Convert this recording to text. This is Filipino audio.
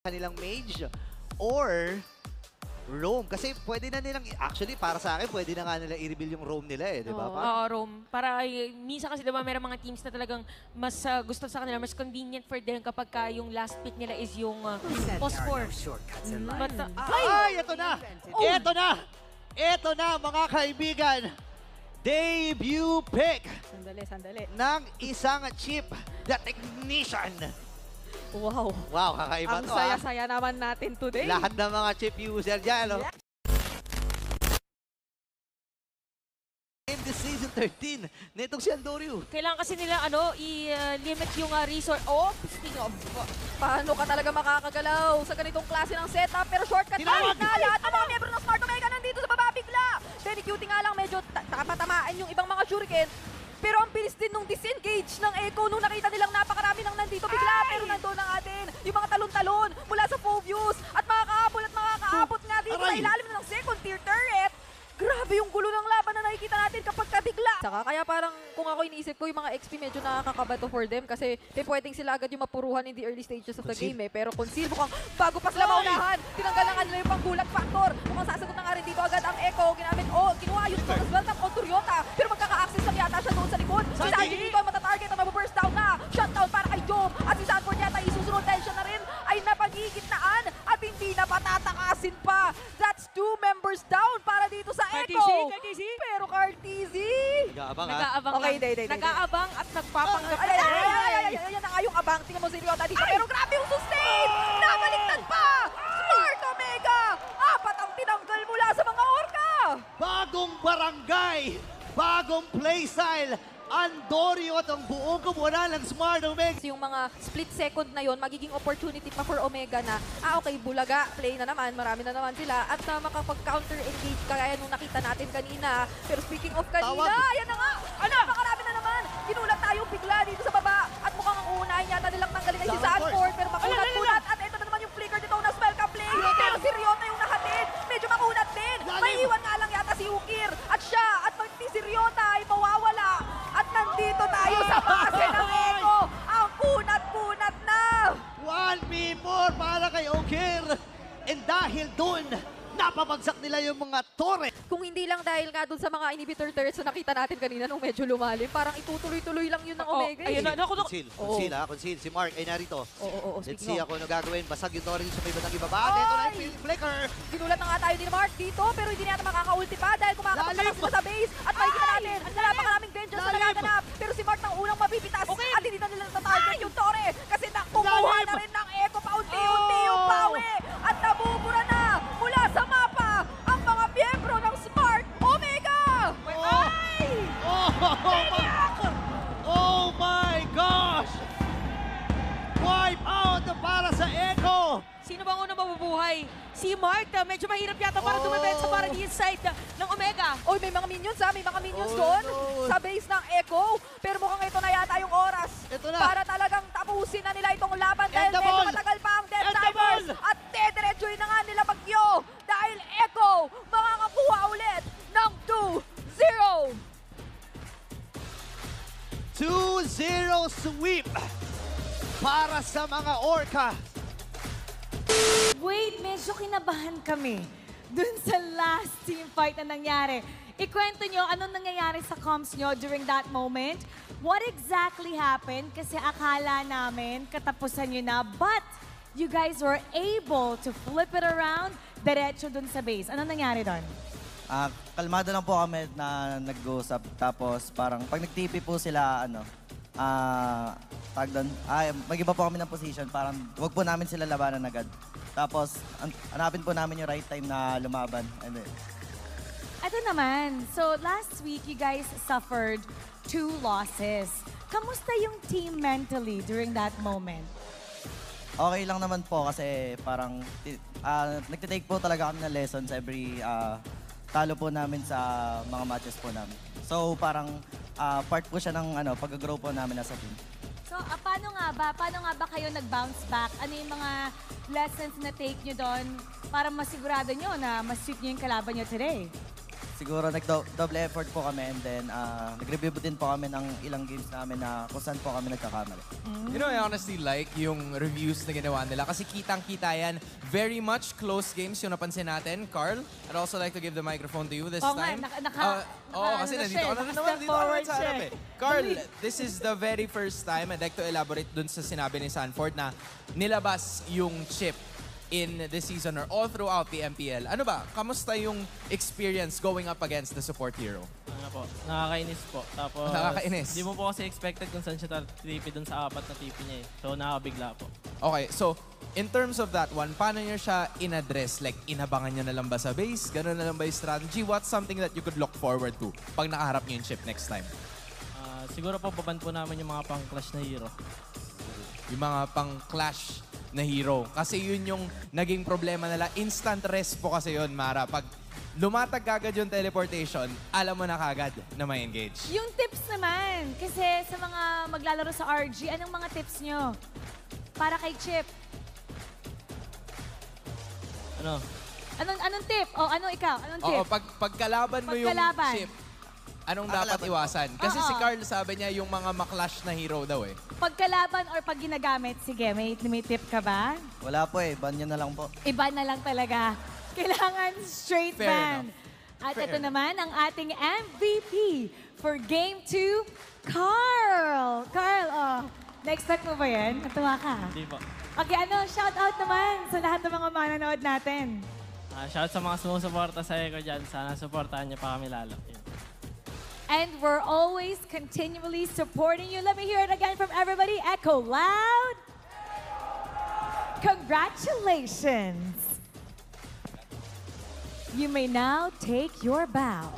kanilang mage or roam. Kasi pwede na nilang, actually para sa akin, pwede na nga nila i-reveal yung roam nila eh, di ba? Oo, Rome. Para minsan kasi diba merong mga teams na talagang mas gusto sa kanila, mas convenient for them kapag yung last pick nila is yung phosphor. But, Ay, ito na! Ito na! Ito na mga kaibigan! Debut pick Sandali. ng isang chip, the Technician. Wow. Wow, kakaiba Ang to saya-saya naman natin today. Lahat ng mga chip user dyan, no? In this season 13, netong si Andoryu. kailangan kasi nila i-limit yung resource. Speaking of, Paano ka talaga makakagalaw sa ganitong klase ng setup? Pero shortcut Tinawag! na lahat ng mga miyembro ng Smart Omega nandito sa baba bigla. Benny Cutie nga lang medyo tatamaan yung ibang mga shuriken. Pero ang bilis din nung disengage ng Echo nung nakita nilang napakarami nang nandito bigla. Pero nandun na nga din yung mga talon-talon mula sa Phobius at makakaabot nga dito sa Aray! ilalim ng second tier turret. Grabe yung gulo ng laban na nakikita natin kapag kabigla. Saka kaya parang kung ako iniisip ko yung mga XP medyo nakakabato for them kasi pwedeng sila agad yung mapuruhan in the early stages of the Conceal. game eh. Pero Conceal mukhang bago pa sila maunahan, tinanggal na nga nila yung panggulat factor. Mukhang sasagot na nga rin dito agad ang Echo. Kinuha yung as well ng Conturiota. Pero magkaka-access lang yata siya doon sa likod. Si Sandy! Sandy dito ang matatarget at mababurst down na. Shutdown para kay Joe. At si Sanford yata isusunod dahil siya na rin ay napagigitnaan at hindi na patatakasin pa. That's 2 members down para dito sa Echo. Cartizzi. Pero Cartizzi! Nag-aabang ha? Nag-aabang Okay, lang. day. Nag-aabang at nagpapanggap. Ay, yan na nga yung abang. Tingnan mo si Ryota dito. Pero grabe yung sustain! Nabaliktad pa! Smart Omega! Apat ang tinanggal mula sa mga orca! Bagong barangay, bagong playstyle, Andoryu at ang buong kumuha ng Smart Omega. Yung mga split second na yon magiging opportunity pa for Omega na, okay, Bulaga, play na naman, marami na naman sila, at makapag-counter engage kaya nung nakita natin kanina. Pero speaking of kanina, Tawag. yan na nga, napakarami na naman. Ginulat tayo bigla dito sa baba, at mukhang ang uunahin yata nilang tanggalin ay si Sanford, pero makunat-kunat, at ito na naman yung flicker dito na spell ka play. Pero si Ryota yung nahatid, medyo makunat din. May iwan nga lang yata si Ukir, at siya, at magti si Ryota ay mawawala. At nandito tayo sa base ng Echo. Ang kunat-kunat na. 1v4 para kay Okir. And dahil dun, napabagsak nila yung mga torre. Kung hindi lang dahil nga dun sa mga inhibitor turrets na nakita natin kanina nung medyo lumalim, parang itutuloy-tuloy lang yun ng Omega. ayun na. Naku, Conceal. Si Mark ay narito. Oo, Let's speaking see of. ako ano gagawin. Basag yung torre sa may bandang ibaba. At ito na yung flicker. Ginulat na nga tayo ni Mark dito, pero hindi na yata makaka-ulti pa dahil kumakapag na lang sila sa base. At makikita natin na napakaraming vengeance na nagaganap. Pero si Mark nang unang mapipitas at hindi na nila natatarget yung torre kasi nakukuha na rin ng Echo paunti-unti yung pawi. At nabubura na mula sa mapa ang mga miyembro ng Smart Omega! Oh my gosh! Wipe out para sa Echo! sino bang unang mabubuhay? Si Mark, medyo mahirap yata para dumabet sa Paradise side ng Omega. Oy, may mga minions may mga minions Oh, doon no. sa base ng Echo. Pero mukhang ito na yata yung oras Ito na. para talagang tapusin na nila itong laban dahil End the medyo ball. matagal pa ang Death End the Divers. ball. At dediretsuin na nga nila Bagyo dahil Echo makakakuha ulit ng 2-0. 2-0 sweep para sa mga Orca. Wait, medyo kinabahan kami dun sa last team fight na nangyari. Ikwento nyo anong nangyayari sa comms nyo during that moment. What exactly happened? Kasi akala namin katapusan nyo na. But you guys were able to flip it around diretso dun sa base. Anong nangyari dun? Kalmado lang po kami na nag-uusap. Tapos parang pag nag-TP po sila, tag doon, mag-iba po kami ng position. Parang wag po namin sila labanan agad. Tapos hanapin po namin yung right time na lumaban. And then, Ito naman. So last week, you guys suffered 2 losses. Kamusta yung team mentally during that moment? okay lang naman po kasi parang nagtitake po talaga kami ng lessons every talo po namin sa mga matches po namin. So parang part po siya ng pag-grow po namin as a team. So, paano nga ba kayo nag-bounce back? Ano yung mga lessons na take nyo doon para masigurado nyo na mas sweep nyo yung kalaban nyo today? siguro nag-double effort po kami and then nag-review din po kami ng ilang games namin na kung saan po kami nagkakamali. You know, I honestly like yung reviews na ginawa nila kasi kitang-kita yan. Very much close games yung napansin natin. Carl, I'd also like to give the microphone to you this Oo nga, time. ano Kasi nandito siya, ka na rin naman. naka-step Dito ka naman forward sa harap siya eh. Carl, this is the very first time I'd like to elaborate dun sa sinabi ni Sanford na nilabas yung chip in the season or all throughout the MPL. Ano ba? Kamusta yung experience going up against the support hero? Ano po, nakakainis po. Tapos, Nakakainis. Di mo po kasi expected kung saan siya TP dun sa 4 na TP niya eh. So, nakakabigla po. Okay, so in terms of that one, paano niyo siya in-address? Like, inabangan niyo na lang ba sa base? Ganun na lang ba yung strategy? What's something that you could look forward to pag nakaharap niyo yung chip next time? Siguro po, baban po namin yung mga pang-clash na hero. Yung mga pang-clash na hero. Kasi yun yung naging problema nila. Instant rest po kasi yun, Mara. Pag lumatag kagad yung teleportation, alam mo na kagad na may engage. Yung tips naman, kasi sa mga maglalaro sa RG, anong mga tips nyo? Para kay Chip. Ano? Anong tip? O, ano ikaw? Anong tip? Oo, pagkalaban mo yung Pagkalaban. chip, anong dapat iwasan? Kasi si Oo. Carl sabi niya yung mga maklash na hero daw eh. Pagkalaban or pag ginagamit, sige, may tip ka ba? Wala po eh, ban nyo na lang po. Iba na lang talaga. Kailangan straight Fair ban. enough. At Fair ito naman ang ating MVP for Game 2, Carl. Carl, oh, na-expect mo ba yan? Natuwa ka? Hindi po. Okay, shout out naman sa lahat ng mga manonood natin. Shout sa mga sumusuporta sa ko dyan. Sana supportahan niyo pa kami lalo. Yun. And we're always continually supporting you. Let me hear it again from everybody. Echo loud. Congratulations. You may now take your bow.